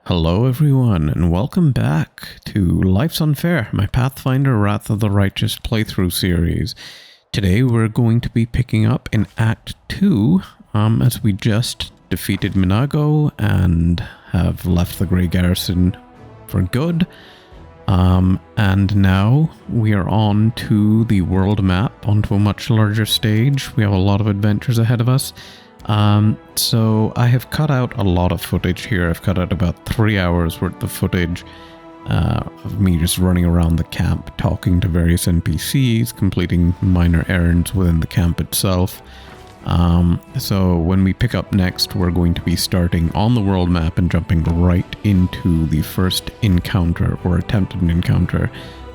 Hello everyone, and welcome back to Life's Unfair, my Pathfinder Wrath of the Righteous playthrough series. Today we're going to be picking up in Act 2, as we just defeated Minago and have left the Grey Garrison for good. And now we are on to the world map, onto a much larger stage. We have a lot of adventures ahead of us. So I have cut out a lot of footage here. I've cut out about 3 hours worth of footage of me just running around the camp, talking to various NPCs, completing minor errands within the camp itself. So when we pick up next, we're going to be starting on the world map and jumping right into the first encounter, or attempted encounter,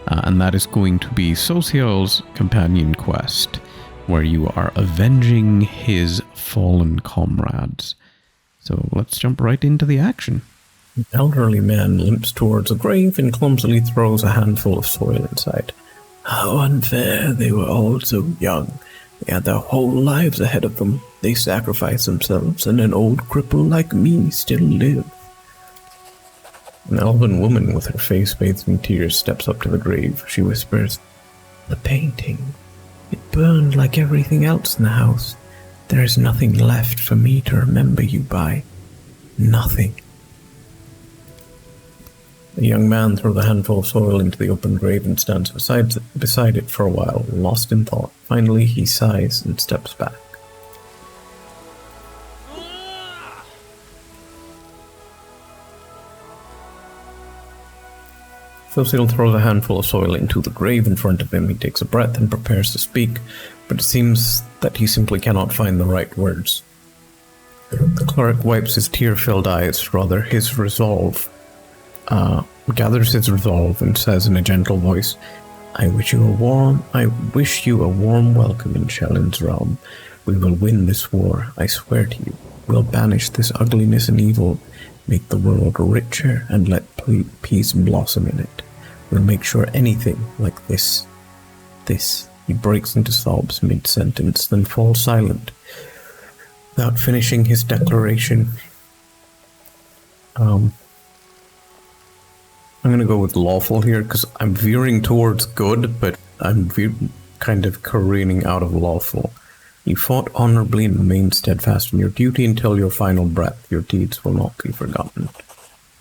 and that is going to be Social's companion quest, where you are avenging his fallen comrades. So let's jump right into the action. An elderly man limps towards a grave and clumsily throws a handful of soil inside. How unfair, they were all so young. They had their whole lives ahead of them. They sacrificed themselves, and an old cripple like me still live. An elven woman with her face bathed in tears steps up to the grave. She whispers, "The painting. It burned like everything else in the house. There is nothing left for me to remember you by. Nothing." The young man throws a handful of soil into the open grave and stands beside it for a while, lost in thought. Finally, he sighs and steps back. Social throws a handful of soil into the grave in front of him. He takes a breath and prepares to speak, but it seems that he simply cannot find the right words. The cleric wipes his tear-filled eyes, gathers his resolve and says in a gentle voice, I wish you a warm welcome in Shellin's realm. We will win this war, I swear to you. We'll banish this ugliness and evil, make the world richer, and let peace blossom in it. We'll make sure anything like this. He breaks into sobs mid-sentence, then falls silent. Without finishing his declaration, I'm going to go with lawful here, because I'm veering towards good, but I'm kind of careening out of lawful. You fought honorably and remained steadfast in your duty until your final breath. Your deeds will not be forgotten.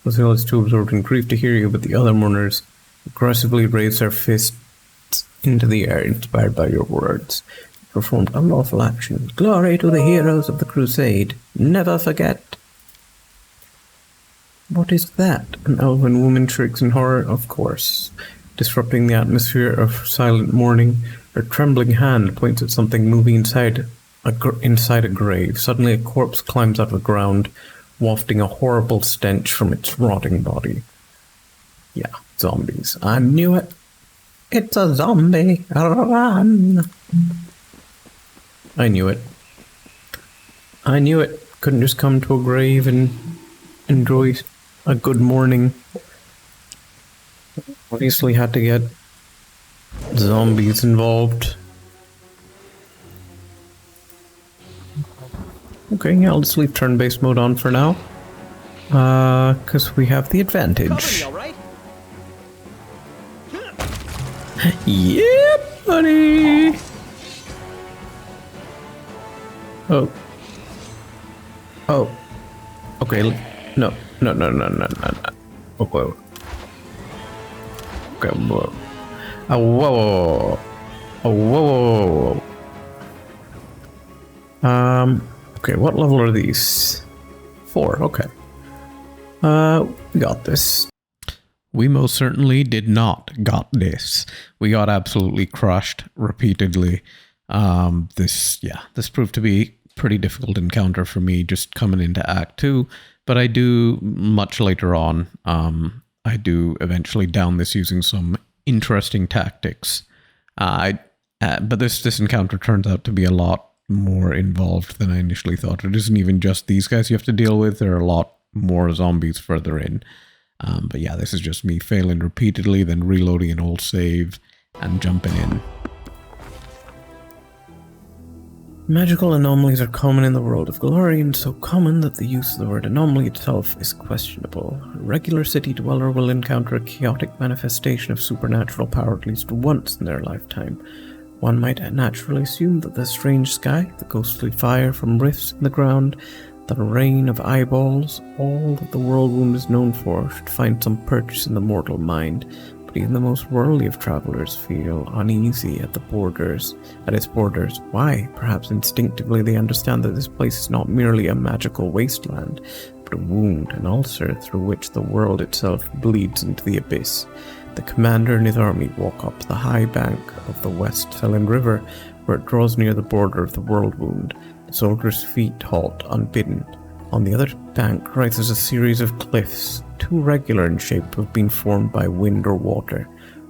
Lucille is too absorbed in grief to hear you, but the other mourners aggressively raise their fists into the air, inspired by your words. You performed unlawful action. Glory to the heroes of the crusade. Never forget. What is that? An elven woman shrieks in horror. Of course. Disrupting the atmosphere of silent mourning, her trembling hand points at something moving inside a grave. Suddenly a corpse climbs out of the ground, wafting a horrible stench from its rotting body. Yeah, zombies. I knew it. It's a zombie. Run. I knew it. Couldn't just come to a grave and enjoy a good morning. Obviously had to get zombies involved. Okay, yeah, let's leave turn-based mode on for now. Because we have the advantage. Yep, buddy! Oh. Okay, no. Oh, whoa. Okay, whoa. Oh, whoa. Okay, what level are these? 4, okay. We got this. We most certainly did not got this. We got absolutely crushed repeatedly. This proved to be pretty difficult encounter for me just coming into Act 2, but I do, much later on, I do eventually down this using some interesting tactics. But this encounter turns out to be a lot more involved than I initially thought. It isn't even just these guys you have to deal with. There are a lot more zombies further in. But yeah, this is just me failing repeatedly, then reloading an old save and jumping in. Magical anomalies are common in the world of Golarion, so common that the use of the word anomaly itself is questionable. A regular city dweller will encounter a chaotic manifestation of supernatural power at least once in their lifetime. One might naturally assume that the strange sky, the ghostly fire from rifts in the ground, the rain of eyeballs, all that the world wound is known for, should find some purchase in the mortal mind. But even the most worldly of travelers feel uneasy at its borders. Why? Perhaps instinctively they understand that this place is not merely a magical wasteland, but a wound, an ulcer through which the world itself bleeds into the abyss. The commander and his army walk up the high bank of the West Felon River, where it draws near the border of the world wound. The soldiers' feet halt unbidden. On the other bank rises a series of cliffs, too regular in shape to have been formed by wind or water.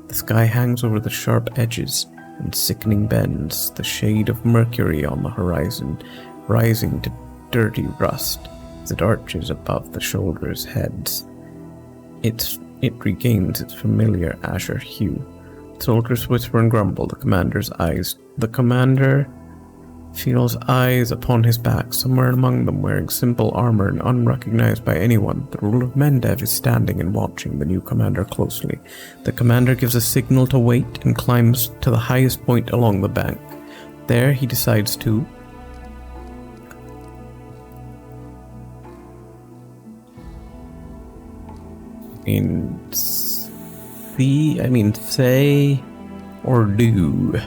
The sky hangs over the sharp edges and sickening bends, the shade of Mercury on the horizon, rising to dirty rust as it arches above the shoulders' heads. It regains its familiar azure hue. The soldiers whisper and grumble. The commander feels eyes upon his back, somewhere among them wearing simple armor and unrecognized by anyone. The ruler of Mendev is standing and watching the new commander closely. The commander gives a signal to wait and climbs to the highest point along the bank. There he decides to say or do.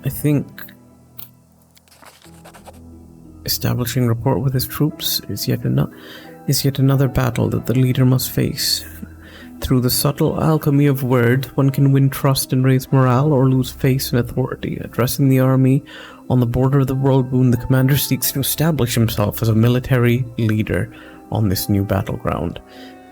I think establishing rapport with his troops is yet another battle that the leader must face. Through the subtle alchemy of words, one can win trust and raise morale, or lose faith and authority. Addressing the army on the border of the world wound, the commander seeks to establish himself as a military leader on this new battleground.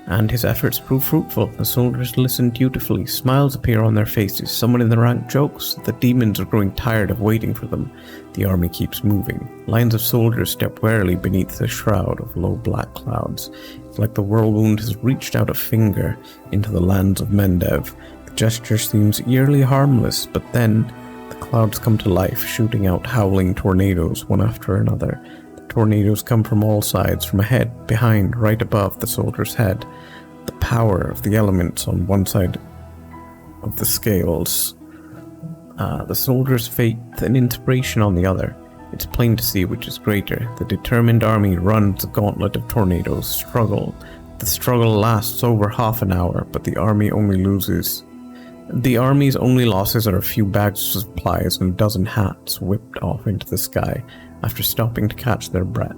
And his efforts prove fruitful. The soldiers listen dutifully. Smiles appear on their faces. Someone in the rank jokes that the demons are growing tired of waiting for them. The army keeps moving. Lines of soldiers step warily beneath the shroud of low black clouds. It's like the whirlwind has reached out a finger into the lands of Mendev. The gesture seems eerily harmless, but then the clouds come to life, shooting out howling tornadoes one after another. Tornadoes come from all sides, from ahead, behind, right above the soldier's head. The power of the elements on one side of the scales, the soldier's faith and inspiration on the other. It's plain to see which is greater. The determined army runs the gauntlet of tornadoes, struggle. The struggle lasts over half an hour, but the army's only losses are a few bags of supplies and a dozen hats whipped off into the sky after stopping to catch their breath.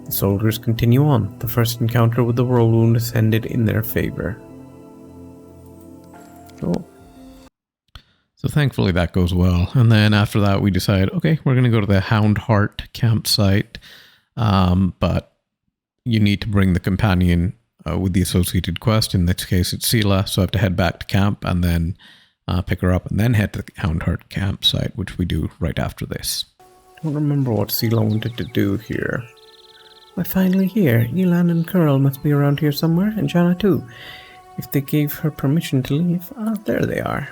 The soldiers continue on. The first encounter with the whirlwind has ended in their favor. So thankfully that goes well. And then after that we decide, okay, we're going to go to the HoundHeart Campsite. But you need to bring the companion with the associated quest. In this case it's Sela, so I have to head back to camp and then pick her up and then head to the HoundHeart Campsite, which we do right after this. I don't remember what Sela wanted to do here. We're finally here. Elan and Curl must be around here somewhere, and Jana too. If they gave her permission to leave, there they are.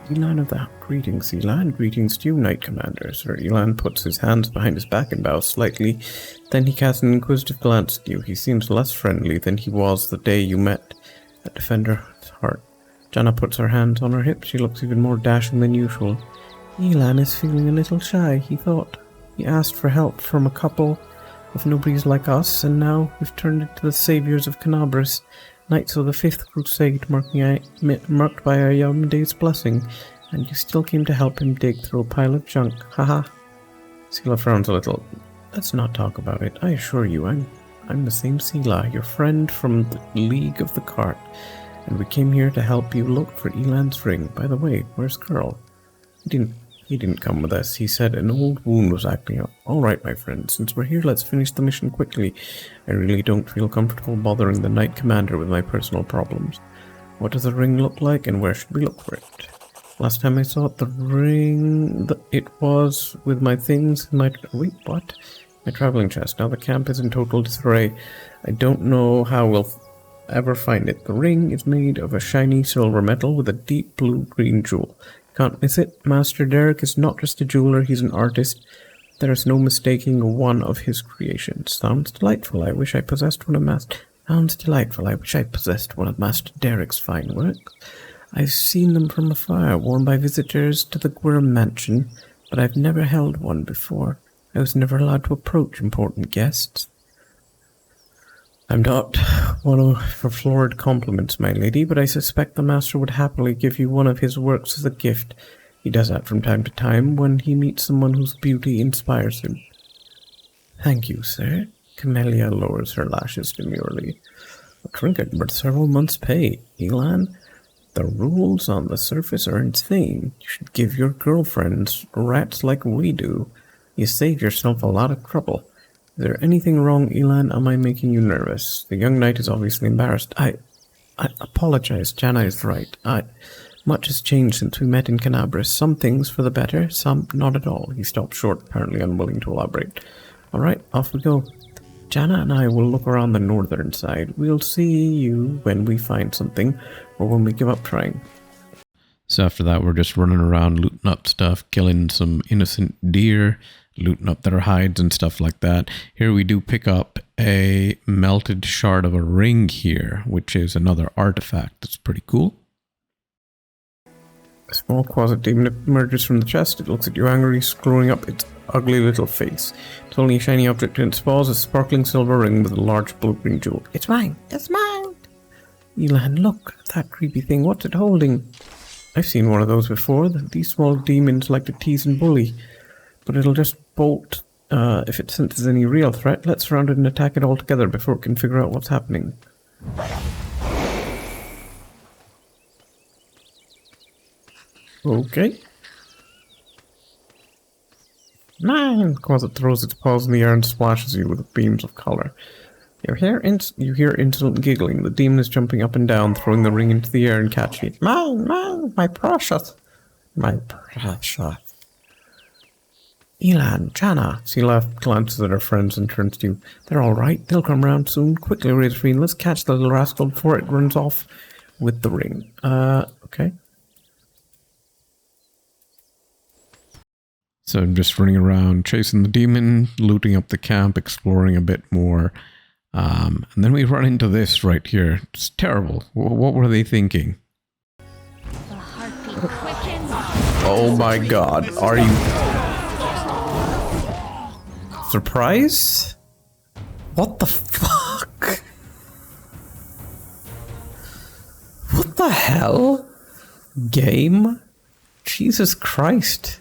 Elan of the greetings, Elan. Greetings to you, Knight Commander. Sir Elan puts his hands behind his back and bows slightly. Then he casts an inquisitive glance at you. He seems less friendly than he was the day you met at Defender's Heart. Jana puts her hands on her hips. She looks even more dashing than usual. Elan is feeling a little shy, he thought. He asked for help from a couple of nobodies like us, and now we've turned into the saviors of Canabras, Knights of the Fifth Crusade, marked by our young day's blessing, and you still came to help him dig through a pile of junk. Haha. Sela frowns a little. Let's not talk about it. I assure you, I'm the same Sela, your friend from the League of the Cart, and we came here to help you look for Elan's ring. By the way, where's Curl? He didn't come with us. He said an old wound was acting up. All right, my friend, since we're here, let's finish the mission quickly. I really don't feel comfortable bothering the Knight Commander with my personal problems. What does the ring look like, and where should we look for it? Last time I saw it, it was with my things in my... Wait, what? My traveling chest. Now the camp is in total disarray. I don't know how we'll ever find it. The ring is made of a shiny silver metal with a deep blue-green jewel. Can't miss it. Master Derek is not just a jeweler, he's an artist. There is no mistaking one of his creations. Sounds delightful. I wish I possessed one of Master Derek's fine works. I've seen them from afar, worn by visitors to the Gwyrm mansion, but I've never held one before. I was never allowed to approach important guests. I'm not one for florid compliments, my lady, but I suspect the master would happily give you one of his works as a gift. He does that from time to time when he meets someone whose beauty inspires him. Thank you, sir. Camellia lowers her lashes demurely. A trinket worth several months' pay. Elan, the rules on the surface are insane. You should give your girlfriends rats like we do. You save yourself a lot of trouble. Is there anything wrong, Elan? Am I making you nervous? The young knight is obviously embarrassed. I apologize. Jana is right. Much has changed since we met in Canabris. Some things for the better, some not at all. He stopped short, apparently unwilling to elaborate. All right, off we go. Jana and I will look around the northern side. We'll see you when we find something, or when we give up trying. So after that, we're just running around, looting up stuff, killing some innocent deer, looting up their hides and stuff like that. Here we do pick up a melted shard of a ring here, which is another artifact. That's pretty cool. A small closet demon emerges from the chest. It looks at you angrily, screwing up its ugly little face. It's only a shiny object in its paws, a sparkling silver ring with a large blue-green jewel. It's mine! It's mine! Elan, look at that creepy thing. What's it holding? I've seen one of those before. These small demons like to tease and bully. But it'll just bolt if it senses any real threat. Let's surround it and attack it all together before it can figure out what's happening. Okay. Mine! Closet throws its paws in the air and splashes you with beams of color. You hear insolent giggling. The demon is jumping up and down, throwing the ring into the air and catching it. Mine! Mine! My precious! My precious! Elan, Jana. Seela glances at her friends and turns to you. They're all right. They'll come round soon. Quickly, Razorfiend. Let's catch the little rascal before it runs off with the ring. Okay. So I'm just running around, chasing the demon, looting up the camp, exploring a bit more. And then we run into this right here. It's terrible. What were they thinking? Oh my god. Are you... surprise? What the fuck? What the hell? Game? Jesus Christ.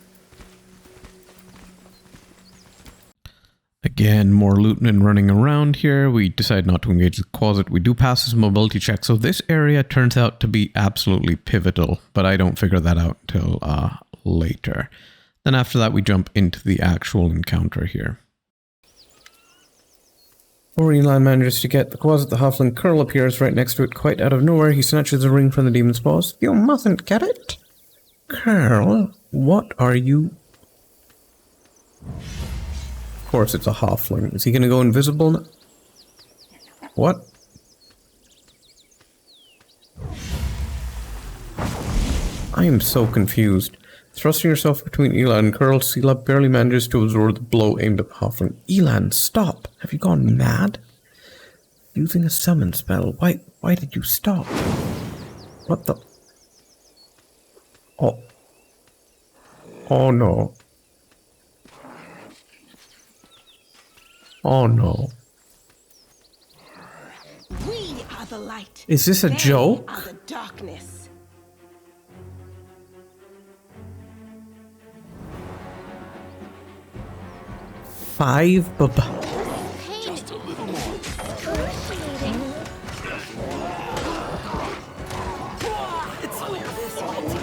Again, more looting and running around here. We decide not to engage the closet. We do pass this mobility check. So this area turns out to be absolutely pivotal, but I don't figure that out until later. Then after that, we jump into the actual encounter here. Before Elan manages to get the closet, the halfling Curl appears right next to it, quite out of nowhere. He snatches a ring from the demon's paws. You mustn't get it. Curl, what are you... Of course it's a halfling. Is he going to go invisible now? What? I am so confused. Thrusting herself between Elan and Curl, Seela barely manages to absorb the blow aimed at the halfling. Elan, stop! Have you gone mad? Using a summon spell. Why did you stop? What the... Oh. Oh no. Oh no. We are the light. Is this a joke? Are the darkness. Five Just a little more. It's clear this way.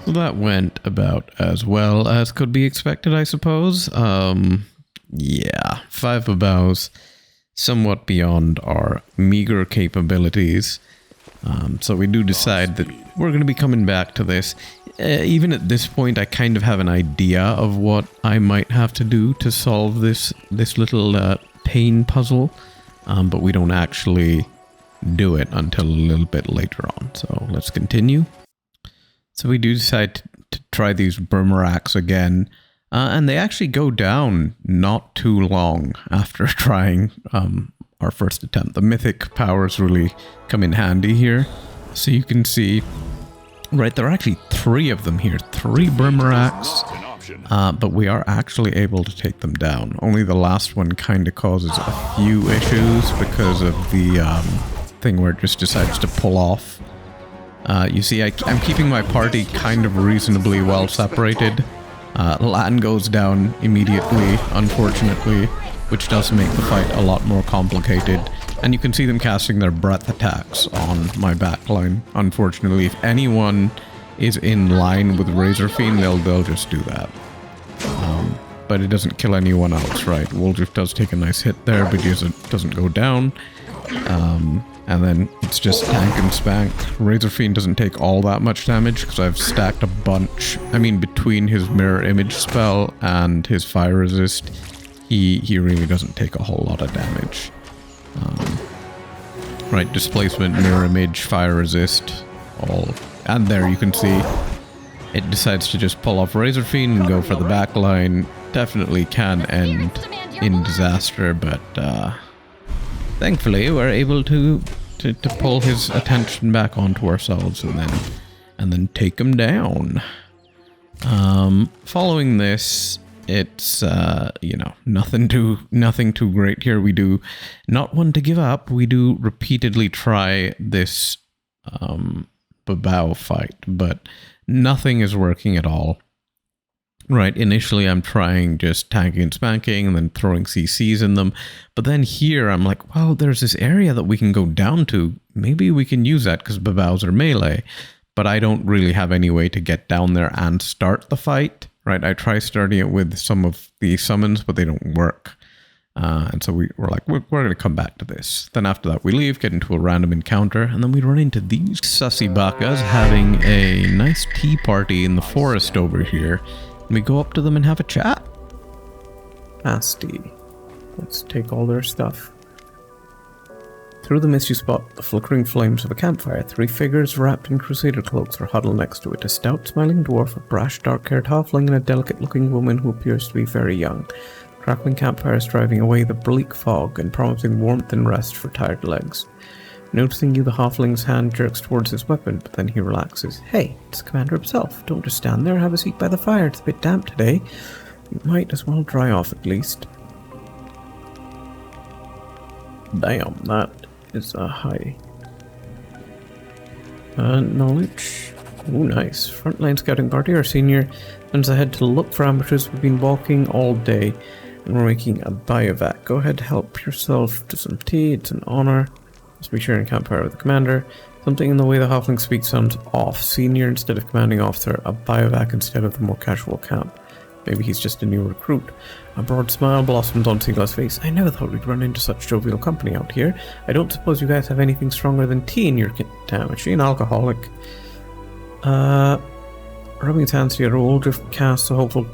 So that went about as well as could be expected, I suppose. Yeah, 5 Babaus, somewhat beyond our meager capabilities. So we do decide that we're going to be coming back to this. even at this point, I kind of have an idea of what I might have to do to solve this little pain puzzle, but we don't actually do it until a little bit later on. So let's continue. So we do decide to try these Brimoraks again, and they actually go down not too long after trying our first attempt. The mythic powers really come in handy here. So you can see, right, there are actually 3 of them here, 3 Brimoraks, but we are actually able to take them down. Only the last one kind of causes a few issues because of the thing where it just decides to pull off. You see, I'm keeping my party kind of reasonably well separated. Lan goes down immediately, unfortunately, which does make the fight a lot more complicated. And you can see them casting their breath attacks on my backline. Unfortunately, if anyone is in line with Razor Fiend, they'll just do that. But it doesn't kill anyone else, right? Woljif does take a nice hit there, but he doesn't go down. And then it's just tank and spank. Razor Fiend doesn't take all that much damage because I've stacked a bunch. I mean, between his mirror image spell and his fire resist, he really doesn't take a whole lot of damage. Right, displacement, mirror image, fire resist, all. And there you can see it decides to just pull off Razor Fiend and go for the back line. Definitely can end in disaster, but thankfully we're able to pull his attention back onto ourselves and then take him down. Following this, it's nothing too great here. We do not want to give up. We do repeatedly try this Babaus fight, but nothing is working at all. Right, initially I'm trying just tanking and spanking and then throwing CCs in them. But then here I'm like, well, there's this area that we can go down to. Maybe we can use that because Babaus are melee. But I don't really have any way to get down there and start the fight. Right, I try starting it with some of the summons, but they don't work. And so we're like, we're going to come back to this. Then after that we leave, get into a random encounter, and then we run into these sussy bakas having a nice tea party in the forest over here. We go up to them and have a chat. Nasty. Let's take all their stuff. Through the mist you spot the flickering flames of a campfire. 3 figures wrapped in crusader cloaks are huddled next to it. A stout smiling dwarf, a brash dark-haired halfling, and a delicate-looking woman who appears to be very young. Crackling campfires driving away the bleak fog and promising warmth and rest for tired legs. Noticing you, the halfling's hand jerks towards his weapon, but then he relaxes. Hey, it's the commander himself. Don't just stand there, have a seat by the fire. It's a bit damp today. You might as well dry off at least. Damn, that is a high. Knowledge. Oh, nice. Frontline scouting party, our senior sends ahead to look for ambushes. We've been walking all day, and we're making a biovac. Go ahead, help yourself to some tea. It's an honor. Must be sharing campfire with the commander. Something in the way the halfling speaks sounds off. Senior instead of commanding officer, a biovac instead of the more casual camp. Maybe he's just a new recruit. A broad smile blossoms on Seagla's face. I never thought we'd run into such jovial company out here. I don't suppose you guys have anything stronger than tea in your damn, is she an alcoholic? Rubbing his hands to your roll, just casts a hopeful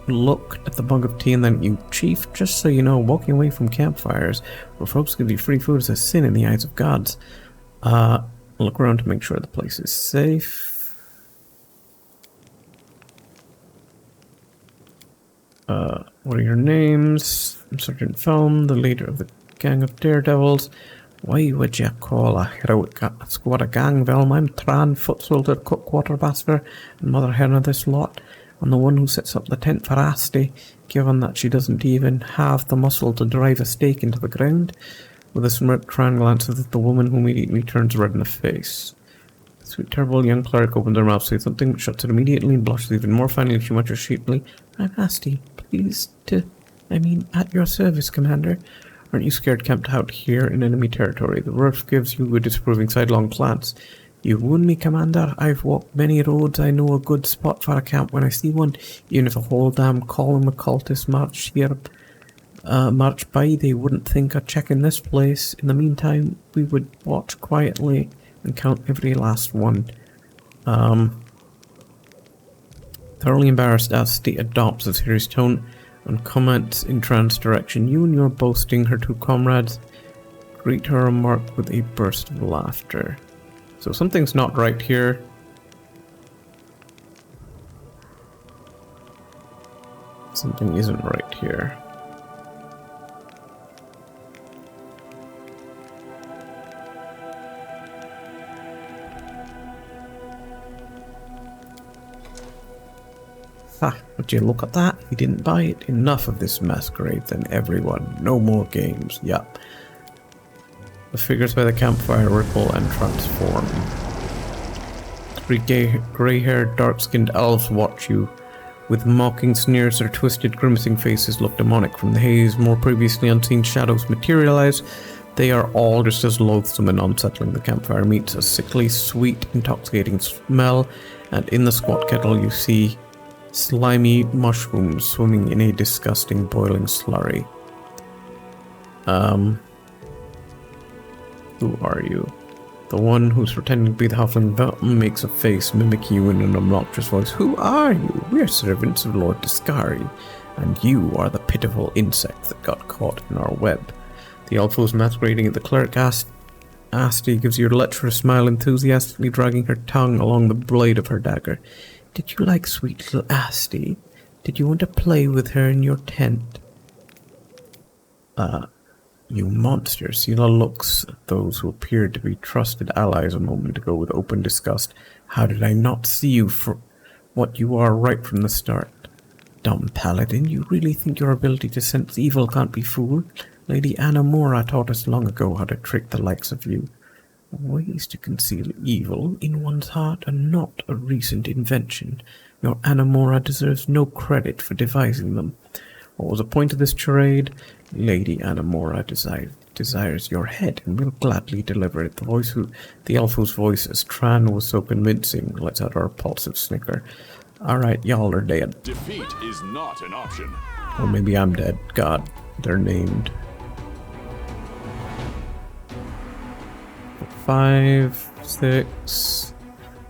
look at the mug of tea and then, you chief, just so you know, walking away from campfires where folks give you free food is a sin in the eyes of gods. Look around to make sure the place is safe. What are your names? I'm Sergeant Felm, the leader of the gang of daredevils. Why would you call a heroic squad a gang, Velm? I'm Tran, foot soldier, cook, quartermaster, and mother hen of this lot. I'm the one who sets up the tent for Asti, given that she doesn't even have the muscle to drive a stake into the ground. With a smirk, Tran glances at the woman who immediately turns red in the face. The sweet, terrible young cleric opens her mouth to say something, but shuts it immediately and blushes even more finally as she mutters sheepily, I'm Asti, at your service, Commander. Aren't you scared camped out here in enemy territory? The roof gives you a disapproving sidelong glance. You wound me, Commander. I've walked many roads. I know a good spot for a camp when I see one. Even if a whole damn column of cultists march by, they wouldn't think of checking this place. In the meantime, we would watch quietly and count every last one. Thoroughly embarrassed, Asti adopts a serious tone and comments in Tran's direction. You and your boasting, her two comrades greet her remark with a burst of laughter. So something's not right here. Something isn't right here. Ah, would you look at that? He didn't buy it. Enough of this masquerade then, everyone. No more games. Yup. The figures by the campfire ripple and transform. Three grey-haired, dark-skinned elves watch you. With mocking sneers, their twisted, grimacing faces look demonic. From the haze, more previously unseen shadows materialize. They are all just as loathsome and unsettling. The campfire meets a sickly, sweet, intoxicating smell, and in the squat kettle you see slimy mushrooms swimming in a disgusting, boiling slurry. Who are you? The one who's pretending to be the halfling Velton makes a face, mimic you in an obnoxious voice. Who are you? We are servants of Lord Discari, and you are the pitiful insect that got caught in our web. The elf who's masquerading at the cleric Asti gives you a lecherous smile, enthusiastically dragging her tongue along the blade of her dagger. Did you like sweet little Asti? Did you want to play with her in your tent? You monster. Sela looks at those who appeared to be trusted allies a moment ago with open disgust. How did I not see you for what you are right from the start? Dumb paladin, you really think your ability to sense evil can't be fooled? Lady Anna Mora taught us long ago how to trick the likes of you. Ways to conceal evil in one's heart are not a recent invention. Your Anna Mora deserves no credit for devising them. What was the point of this charade? Lady Anna Mora desires your head and will gladly deliver it. The elf whose voice as Tran was so convincing lets out a repulsive snicker. Alright, y'all are dead. Defeat is not an option. Or maybe I'm dead. God, they're named. 5, 6,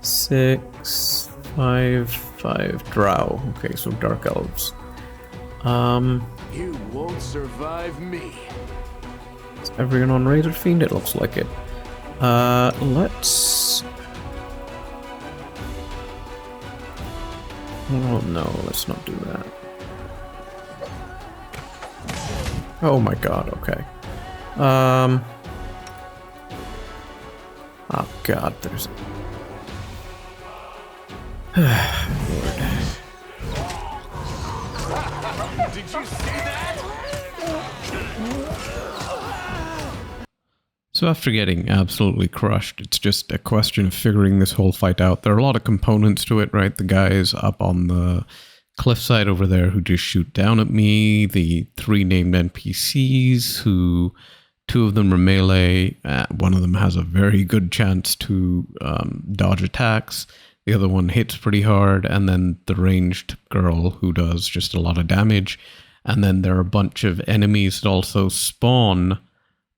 6, 5. Drow. Okay, so dark elves. You won't survive me. Is everyone on Razor Fiend? It looks like it. Let's... Oh no, let's not do that. Oh my god, okay. Oh god, there's... Lord. Did you see that? So after getting absolutely crushed, it's just a question of figuring this whole fight out. There are a lot of components to it, right? The guys up on the cliffside over there who just shoot down at me. The 3 named NPCs who... 2 of them are melee. One of them has a very good chance to dodge attacks. The other one hits pretty hard. And then the ranged girl who does just a lot of damage. And then there are a bunch of enemies that also spawn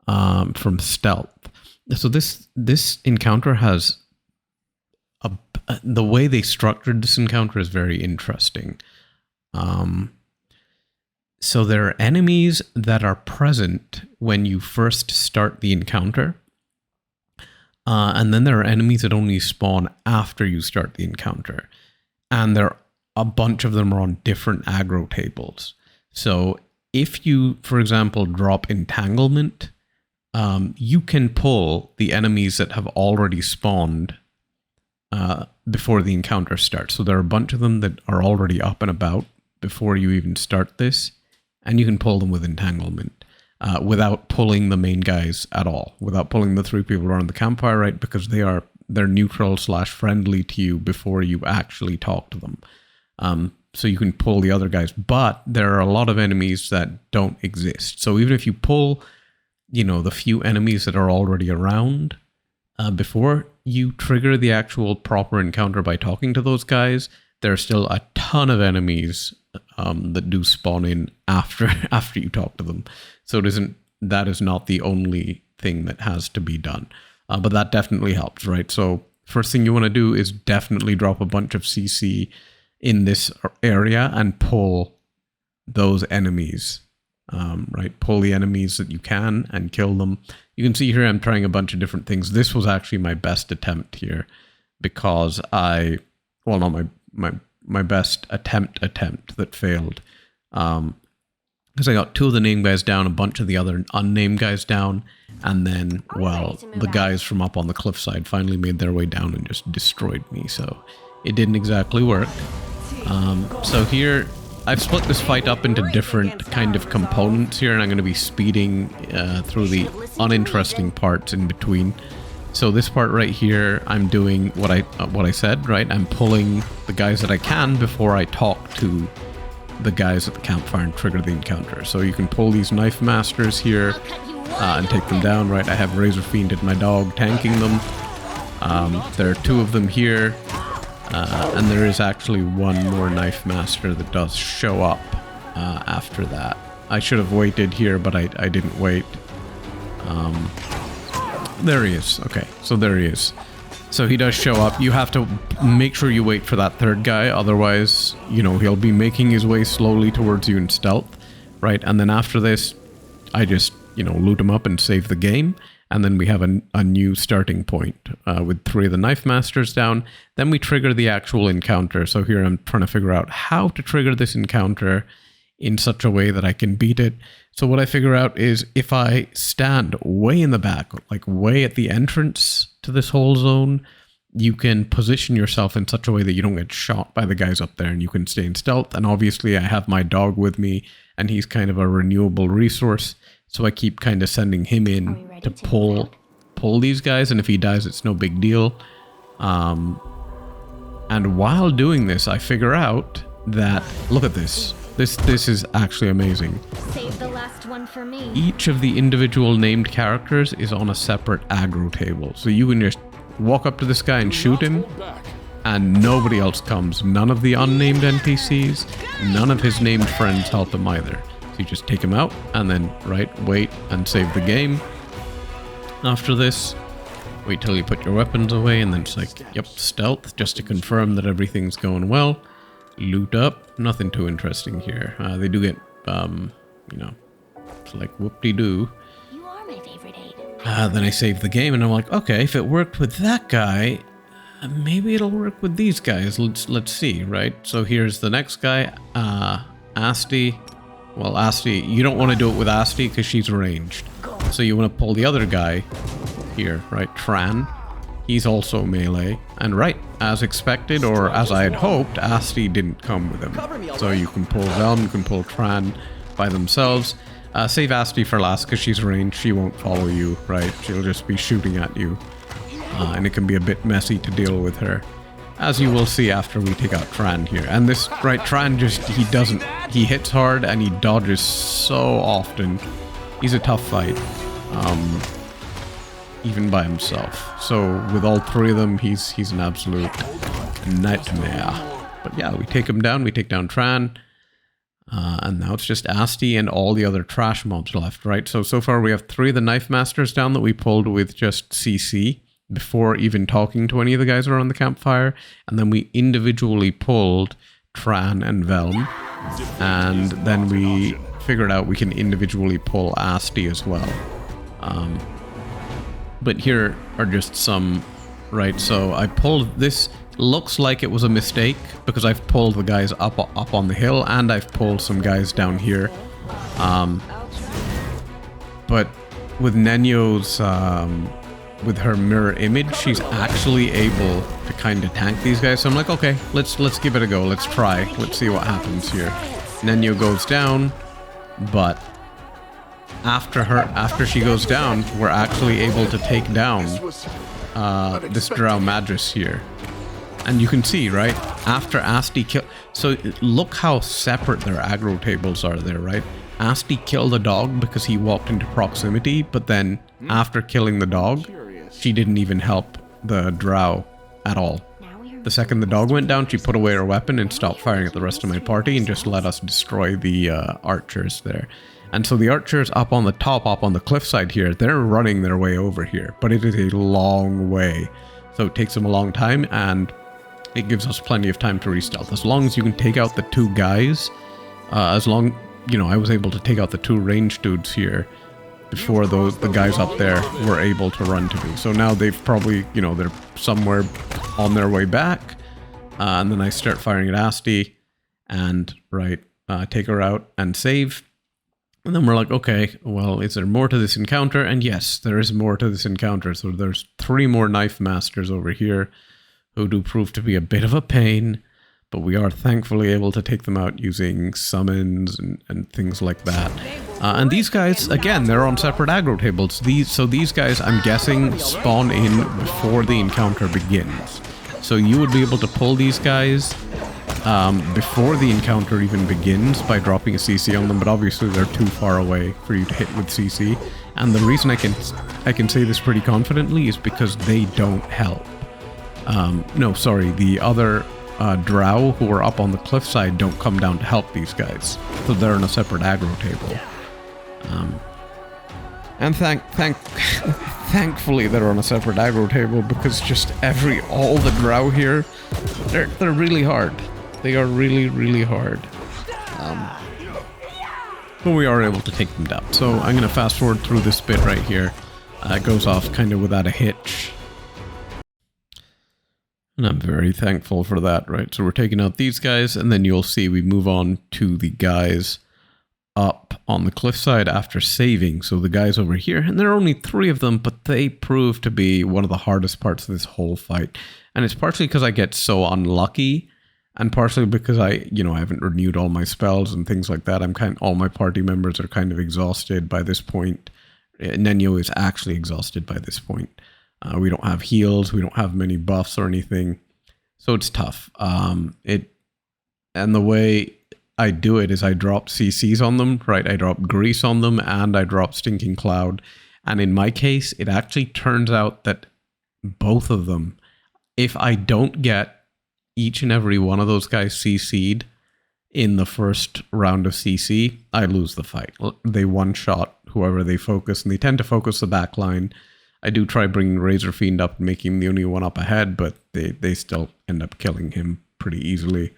from stealth. So this encounter has... the way they structured this encounter is very interesting. So there are enemies that are present when you first start the encounter. And then there are enemies that only spawn after you start the encounter. And a bunch of them are on different aggro tables. So if you, for example, drop Entanglement, you can pull the enemies that have already spawned before the encounter starts. So there are a bunch of them that are already up and about before you even start this. And you can pull them with Entanglement without pulling the main guys at all. Without pulling the 3 people around the campfire, right? Because they're neutral/friendly to you before you actually talk to them. So you can pull the other guys. But there are a lot of enemies that don't exist. So even if you pull, the few enemies that are already around before you trigger the actual proper encounter by talking to those guys, there are still a ton of enemies that do spawn in after you talk to them. So that is not the only thing that has to be done. But that definitely helps, right? So first thing you want to do is definitely drop a bunch of CC in this area and pull those enemies. Right, pull the enemies that you can and kill them. You can see here I'm trying a bunch of different things. This was actually my best attempt here because not my best attempt that failed. Because I got 2 of the named guys down, a bunch of the other unnamed guys down, and then, well, the guys from up on the cliffside finally made their way down and just destroyed me, so it didn't exactly work. So here, I've split this fight up into different kind of components here, and I'm going to be speeding through the uninteresting parts in between. So this part right here, I'm doing what I said, right? I'm pulling the guys that I can before I talk to the guys at the campfire and trigger the encounter. So you can pull these knife masters here and take them down, right? I have Razor Fiend and my dog tanking them. There are 2 of them here, and there is actually 1 more knife master that does show up after that. I should have waited here, but I didn't wait. There he is. Okay, so there he is. So he does show up. You have to make sure you wait for that 3rd guy, otherwise, you know, he'll be making his way slowly towards you in stealth, right? And then after this, I just, you know, loot him up and save the game, and then we have a new starting point with 3 of the knife masters down. Then we trigger the actual encounter. So here I'm trying to figure out how to trigger this encounter in such a way that I can beat it. So what I figure out is if I stand way in the back, like way at the entrance to this whole zone, you can position yourself in such a way that you don't get shot by the guys up there and you can stay in stealth. And obviously I have my dog with me and he's kind of a renewable resource. So I keep kind of sending him in to pull these guys. And if he dies, it's no big deal. And while doing this, I figure out that, look at this. This is actually amazing. Save the last one for me. Each of the individual named characters is on a separate aggro table. So you can just walk up to this guy and shoot him, and nobody else comes. None of the unnamed NPCs, none of his named friends help him either. So you just take him out, and then, wait and save the game. After this, wait till you put your weapons away, and then it's like, yep, stealth, just to confirm that everything's going well. Loot up, nothing too interesting here. They do get, you know, it's like whoop-de-doo. You are my favorite aid. Then I save the game and I'm like, okay, if it worked with that guy, maybe it'll work with these guys. Let's see, right? So here's the next guy, Asti. Well, Asti, you don't want to do it with Asti because she's ranged. So you want to pull the other guy here, right? Tran. He's also melee. And right, as expected, or as I had hoped, Asti didn't come with him. So you can pull Velm, you can pull Tran by themselves. Save Asti for last because she's ranged. She won't follow you, right? She'll just be shooting at you. And it can be a bit messy to deal with her. As you will see after we take out Tran here. And this, right, Tran just, he hits hard and he dodges so often. He's a tough fight. Even by himself. So with all 3 of them, he's an absolute nightmare. But yeah, we take him down, we take down Tran. And now it's just Asti and all the other trash mobs left, right? So far we have 3 of the Knife Masters down that we pulled with just CC before even talking to any of the guys around the campfire. And then we individually pulled Tran and Velm. And then we figured out we can individually pull Asti as well. But here are just some, right? So I pulled this. Looks like it was a mistake because I've pulled the guys up on the hill and I've pulled some guys down here. But with Nenyo's, with her mirror image, she's actually able to kind of tank these guys. So I'm like, okay, let's give it a go. Let's try. Let's see what happens here. Nenyo goes down, but after she goes down, we're actually able to take down this Drow Madras here. And you can see, right, after Asti kill, so look how separate their aggro tables are there, right? Asti killed a dog because he walked into proximity, but then after killing the dog, she didn't even help the Drow at all. The second the dog went down, she put away her weapon and stopped firing at the rest of my party and just let us destroy the archers there. And so the archers up on the top, up on the cliffside here, they're running their way over here, but it is a long way. So it takes them a long time, and it gives us plenty of time to re-stealth. As long as you can take out the 2 guys, as long, you know, I was able to take out the 2 ranged dudes here before the guys up there were able to run to me. So now they've probably, you know, they're somewhere on their way back. And then I start firing at Asti and, take her out and save. And then we're like, okay, well, is there more to this encounter? And yes, there is more to this encounter. So there's 3 more knife masters over here who do prove to be a bit of a pain, but we are thankfully able to take them out using summons and things like that. And these guys, again, they're on separate aggro tables. These guys, I'm guessing, spawn in before the encounter begins. So you would be able to pull these guys before the encounter even begins by dropping a CC on them, but obviously they're too far away for you to hit with CC. And the reason I can say this pretty confidently is because they don't help. No, sorry, the other drow who are up on the cliffside don't come down to help these guys, so they're on a separate aggro table. And thankfully they're on a separate aggro table, because just all the drow here, they're really hard. They are really, really hard. But we are able to take them down. So I'm going to fast forward through this bit right here. It goes off kind of without a hitch. And I'm very thankful for that, right? So we're taking out these guys, and then you'll see we move on to the guys up on the cliffside after saving. So the guys over here, and there are only 3 of them, but they prove to be one of the hardest parts of this whole fight. And it's partially because I get so unlucky, and partially because I haven't renewed all my spells and things like that. All my party members are kind of exhausted by this point. Nenyo is actually exhausted by this point. We don't have heals, we don't have many buffs or anything, so it's tough. And the way I do it is I drop CCs on them, right? I drop Grease on them, and I drop Stinking Cloud. And in my case, it actually turns out that both of them, if I don't get each and every one of those guys CC'd in the first round of CC, I lose the fight. They one-shot whoever they focus, and they tend to focus the back line. I do try bringing Razor Fiend up and making him the only one up ahead, but they still end up killing him pretty easily.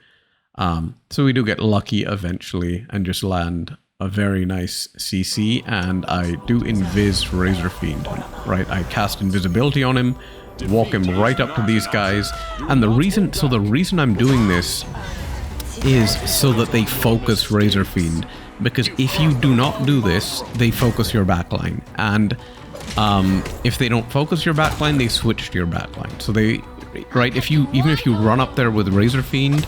So we do get lucky eventually and just land a very nice CC, and I do invis Razor Fiend, right? I cast invisibility on him, walk him right up to these guys, and the reason I'm doing this is so that they focus Razor Fiend, because if you do not do this, they focus your backline, and if they don't focus your backline, they switch to your backline. So even if you run up there with Razor Fiend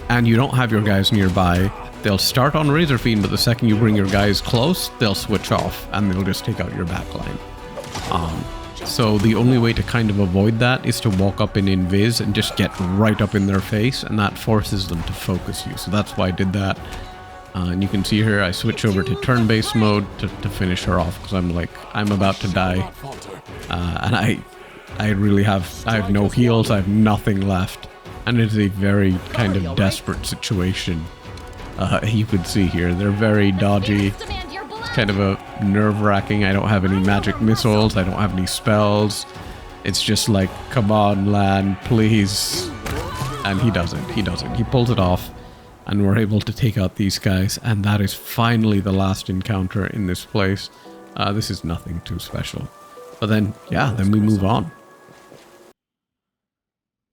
and you don't have your guys nearby, they'll start on Razor Fiend, but the second you bring your guys close, they'll switch off and they'll just take out your backline. So the only way to kind of avoid that is to walk up in Invis and just get right up in their face, and that forces them to focus you. So that's why I did that. And you can see here, I switch over to turn-based mode to finish her off, because I'm about to die. And I have no heals, I have nothing left. And it is a very kind of desperate situation. You can see here, they're very dodgy. It's kind of a nerve-wracking. I don't have any magic missiles, I don't have any spells. It's just like, come on, land, please. And he doesn't. He pulls it off. And we're able to take out these guys, and that is finally the last encounter in this place. This is nothing too special. But then we move on.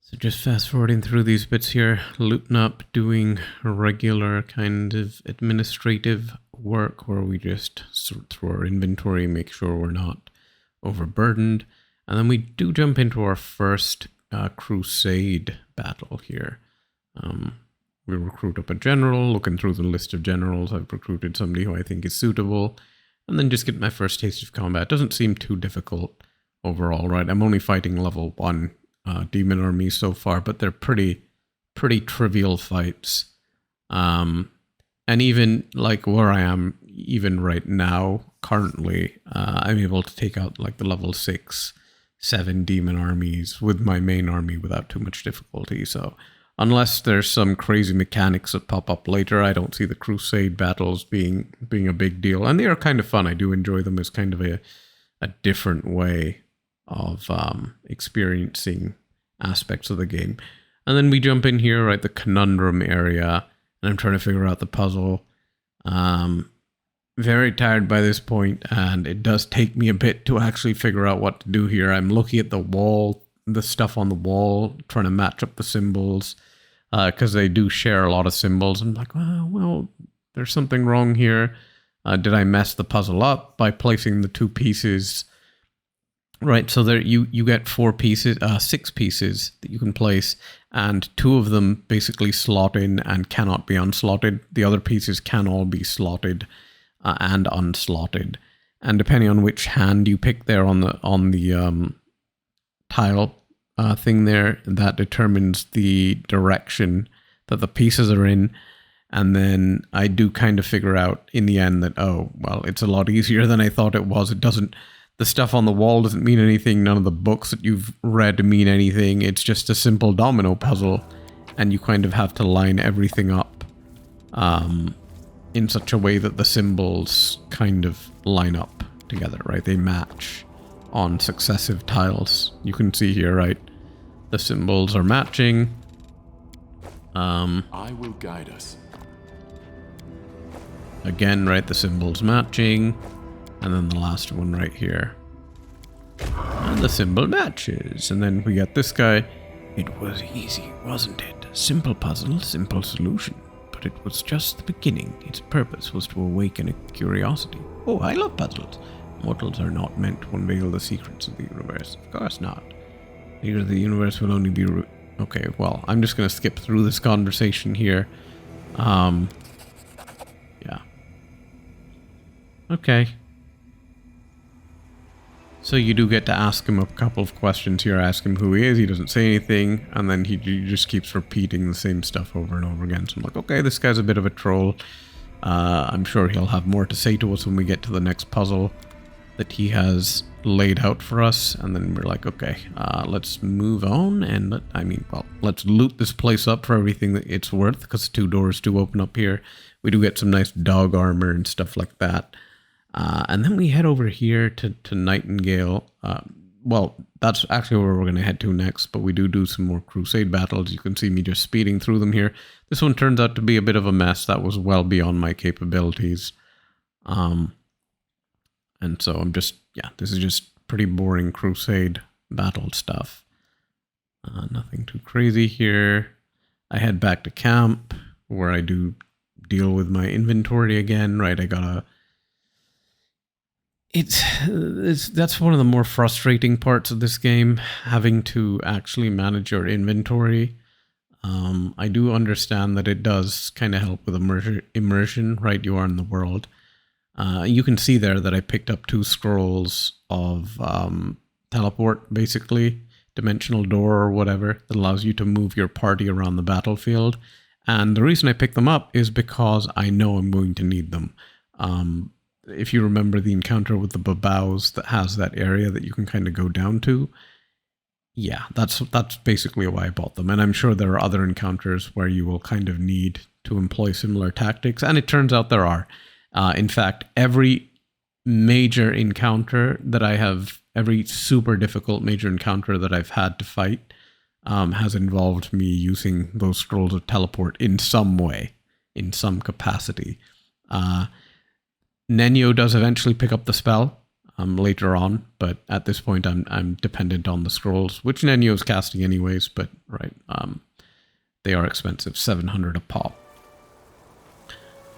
So just fast forwarding through these bits here, looting up, doing regular kind of administrative work where we just sort through our inventory, make sure we're not overburdened. And then we do jump into our first crusade battle here. We recruit up a general, looking through the list of generals, I've recruited somebody who I think is suitable, and then just get my first taste of combat. It doesn't seem too difficult overall, right? I'm only fighting level 1 demon armies so far, but they're pretty trivial fights. And even like where I am, even right now, currently, I'm able to take out like the level 6, 7 demon armies with my main army without too much difficulty, so... Unless there's some crazy mechanics that pop up later, I don't see the crusade battles being a big deal. And they are kind of fun. I do enjoy them as kind of a different way of experiencing aspects of the game. And then we jump in here, right, the conundrum area, and I'm trying to figure out the puzzle. Very tired by this point, and it does take me a bit to actually figure out what to do here. I'm looking at the wall, the stuff on the wall, trying to match up the symbols, because they do share a lot of symbols. I'm like, well, there's something wrong here. Did I mess the puzzle up by placing the 2 pieces? Right, so there you get 4 pieces, 6 pieces that you can place, and 2 of them basically slot in and cannot be unslotted. The other pieces can all be slotted and unslotted, and depending on which hand you pick there on the tile thing there, that determines the direction that the pieces are in. And then I do kind of figure out in the end that, oh, well, it's a lot easier than I thought it was. The stuff on the wall doesn't mean anything. None of the books that you've read mean anything. It's just a simple domino puzzle, and you kind of have to line everything up in such a way that the symbols kind of line up together, right? They match on successive tiles. You can see here, right? The symbols are matching. I will guide us. Again, right? The symbols matching. And then the last one right here. And the symbol matches. And then we got this guy. It was easy, wasn't it? Simple puzzle, simple solution. But it was just the beginning. Its purpose was to awaken a curiosity. Oh, I love puzzles. Mortals are not meant to unveil the secrets of the universe. Of course not. The secret of the universe will only be... Okay, well, I'm just going to skip through this conversation here. Yeah. Okay. So you do get to ask him a couple of questions here. Ask him who he is. He doesn't say anything. And then he just keeps repeating the same stuff over and over again. So I'm like, okay, this guy's a bit of a troll. I'm sure he'll have more to say to us when we get to the next puzzle that he has laid out for us. And then we're like, okay, let's move on. And let's loot this place up for everything that it's worth, because 2 doors do open up here. We do get some nice dog armor and stuff like that. And then we head over here to Nightingale. Well, that's actually where we're going to head to next, but we do some more crusade battles. You can see me just speeding through them here. This one turns out to be a bit of a mess. That was well beyond my capabilities. And so I'm just, this is just pretty boring crusade battle stuff. Nothing too crazy here. I head back to camp where I do deal with my inventory again, right? I gotta... That's one of the more frustrating parts of this game, having to actually manage your inventory. I do understand that it does kind of help with immersion, right? You are in the world. You can see there that I picked up 2 scrolls of teleport, basically, dimensional door or whatever, that allows you to move your party around the battlefield. And the reason I picked them up is because I know I'm going to need them. If you remember the encounter with the Babaus that has that area that you can kind of go down to, yeah, that's basically why I bought them. And I'm sure there are other encounters where you will kind of need to employ similar tactics, and it turns out there are. In fact, every major encounter that I have, every super difficult major encounter that I've had to fight has involved me using those scrolls of teleport in some way, in some capacity. Nenyo does eventually pick up the spell later on, but at this point I'm dependent on the scrolls, which Nenyo's casting anyways, but right, they are expensive, 700 a pop.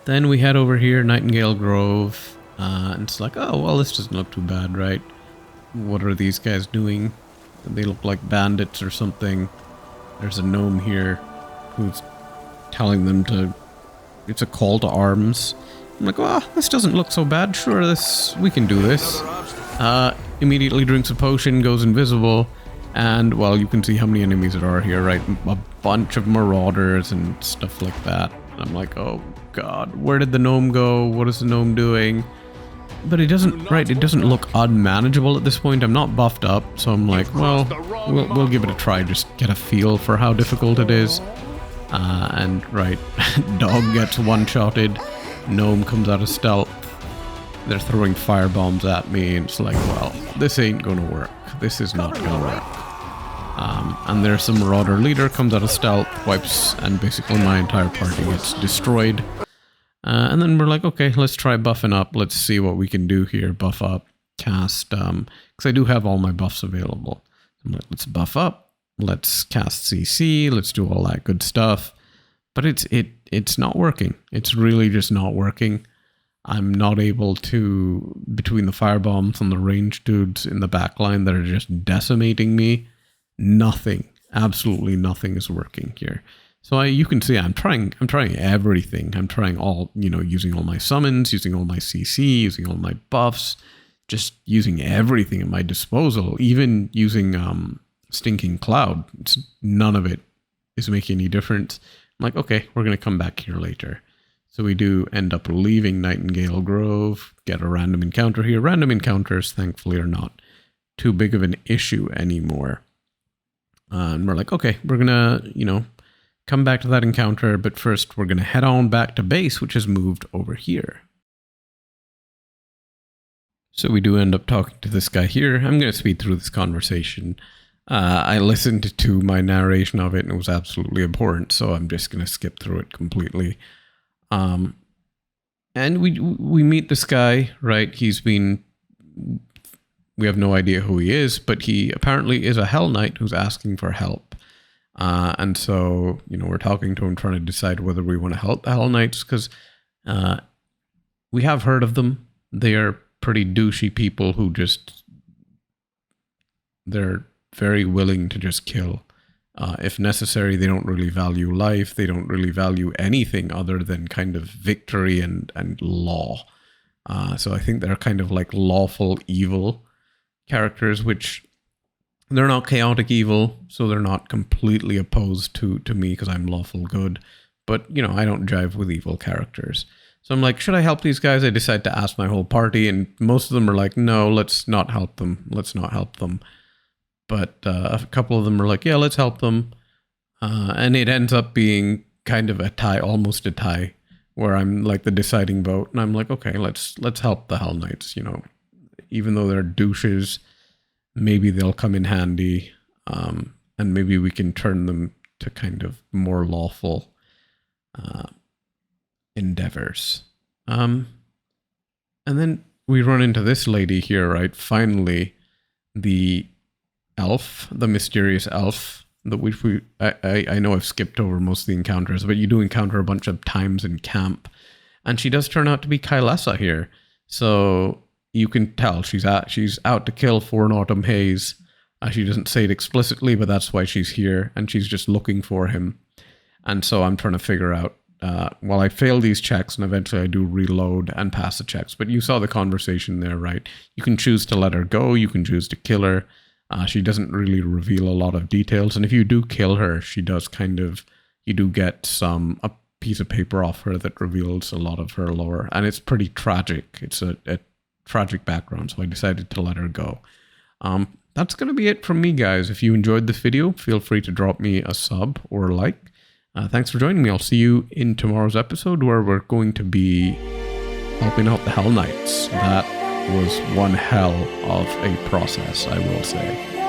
Then we head over here, Nightingale Grove, and it's like, oh, well, this doesn't look too bad, right? What are these guys doing? They look like bandits or something. There's a gnome here who's telling them to... It's a call to arms. I'm like, well, this doesn't look so bad. Sure, we can do this. Immediately drinks a potion, goes invisible, and, well, you can see how many enemies there are here, right? A bunch of marauders and stuff like that. And I'm like, oh, God, where did the gnome go? What is the gnome doing? But it doesn't, right, it doesn't look unmanageable at this point. I'm not buffed up, so I'm like, well, we'll give it a try, just get a feel for how difficult it is. And, right, dog gets one-shotted. Gnome comes out of stealth. They're throwing firebombs at me, and it's like, well, this ain't gonna work. This is not gonna work. And there's some Marauder leader, comes out of stealth, wipes, and basically my entire party gets destroyed. And then we're like, okay, let's try buffing up. Let's see what we can do here. Buff up, cast, because I do have all my buffs available. I'm like, let's buff up. Let's cast CC. Let's do all that good stuff. But it's not working. It's really just not working. I'm not able to, between the firebombs and the ranged dudes in the backline that are just decimating me, nothing, absolutely nothing is working here. So you can see I'm trying everything. I'm trying all, using all my summons, using all my CC, using all my buffs, just using everything at my disposal, even using Stinking Cloud. None of it is making any difference. I'm like, okay, we're going to come back here later. So we do end up leaving Nightingale Grove, get a random encounter here. Random encounters, thankfully, are not too big of an issue anymore. And we're like, okay, we're going to, come back to that encounter, but first we're going to head on back to base, which has moved over here. So we do end up talking to this guy here. I'm going to speed through this conversation. I listened to my narration of it and it was absolutely abhorrent, so I'm just going to skip through it completely. And we meet this guy, right? We have no idea who he is, but he apparently is a Hell Knight who's asking for help. And so, we're talking to him, trying to decide whether we want to help the Hellknights, because we have heard of them. They are pretty douchey people who they're very willing to just kill. If necessary, they don't really value life. They don't really value anything other than kind of victory and law. So I think they're kind of like lawful evil characters, which... they're not chaotic evil, so they're not completely opposed to me because I'm lawful good. But, I don't jive with evil characters. So I'm like, should I help these guys? I decide to ask my whole party, and most of them are like, no, let's not help them. Let's not help them. But a couple of them are like, yeah, let's help them. And it ends up being kind of a tie, almost a tie, where I'm like the deciding vote. And I'm like, okay, let's help the Hellknights, even though they're douches. Maybe they'll come in handy, and maybe we can turn them to kind of more lawful endeavors. And then we run into this lady here, right? Finally, the elf, the mysterious elf, which I know I've skipped over most of the encounters, but you do encounter a bunch of times in camp, and she does turn out to be Kylesa here. So you can tell she's out to kill For an Autumn Haze. She doesn't say it explicitly, but that's why she's here, and she's just looking for him. And so I'm trying to figure out, while I fail these checks, and eventually I do reload and pass the checks, but you saw the conversation there, right? You can choose to let her go, you can choose to kill her. She doesn't really reveal a lot of details, and if you do kill her, she does you do get a piece of paper off her that reveals a lot of her lore, and it's pretty tragic. It's a tragic background, so I decided to let her go. That's going to be it from me, guys. If you enjoyed this video, feel free to drop me a sub or a like. Thanks for joining me. I'll see you in tomorrow's episode, where we're going to be helping out the Hellknights. That was one hell of a process, I will say.